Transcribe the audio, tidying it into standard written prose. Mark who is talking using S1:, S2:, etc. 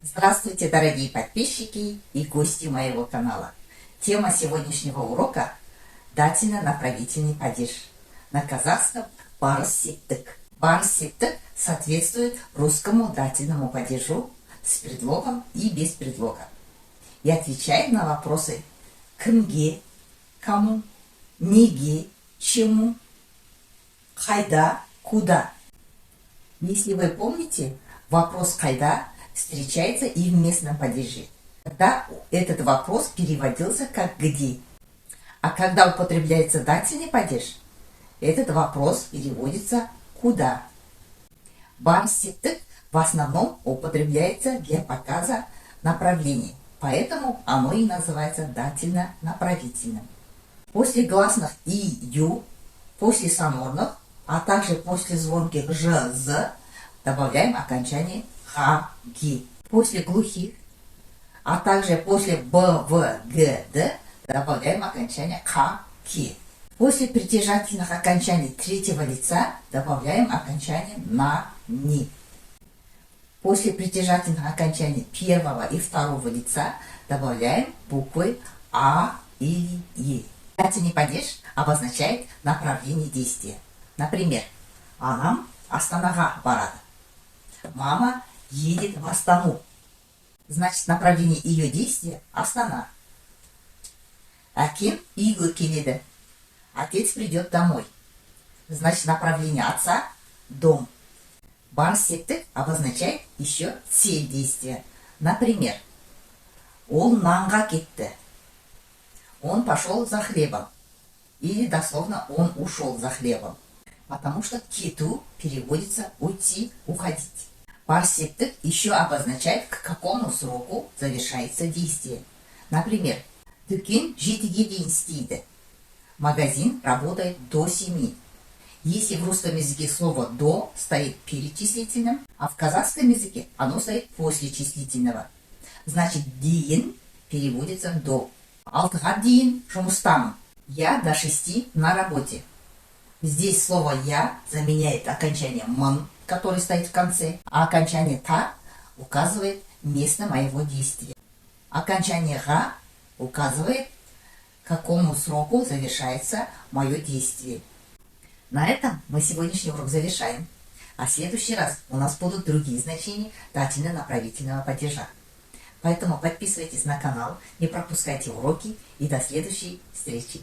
S1: Здравствуйте, дорогие подписчики и гости моего канала. Тема сегодняшнего урока – дательно-направительный падеж. На казахском – барситтык. Барситтык соответствует русскому дательному падежу с предлогом и без предлога. И отвечает на вопросы кімге, кому, неге, чему, қайда, куда. Если вы помните, вопрос «кайда» встречается и в местном падеже, когда этот вопрос переводился как «где». А когда употребляется дательный падеж, этот вопрос переводится «куда». Барситтык в основном употребляется для показа направлений, поэтому оно и называется дательно-направительным. После гласных «и», «ю», после сонорных, а также после звонких «ж», «з» добавляем окончание «ха», «ги». После глухих, а также после «б», «в», «г», «д» добавляем окончание «ка», «ки». После притяжательных окончаний третьего лица добавляем окончание «на», «ни». После притяжательных окончаний первого и второго лица добавляем буквы «а» или «и». Дательный падеж обозначает направление действия. Например, «Анам Астанаға барады». Мама едет в Астану. Значит, направление ее действия – Астана. Әкем үйге келеді. Отец придет домой. Значит, направление отца – дом. Барситтык обозначает еще цель действия. Например, ол нанға кетті. Он пошел за хлебом. Или дословно он ушел за хлебом. Потому что кету переводится уйти, уходить. Барситтык еще обозначает, к какому сроку завершается действие. Например, дүкен жетіге дейін істейді. Магазин работает до 7. Если в русском языке слово «до» стоит перед числительным, а в казахском языке оно стоит после числительного. Значит, «дейін» переводится «до». Алтыға дейін жұмыстамын. Я до 6 на работе. Здесь слово «я» заменяет окончание «мын», который стоит в конце, а окончание «та» указывает место моего действия. Окончание «га» указывает, к какому сроку завершается мое действие. На этом мы сегодняшний урок завершаем. А в следующий раз у нас будут другие значения дательно-направительного падежа. Поэтому подписывайтесь на канал, не пропускайте уроки и до следующей встречи.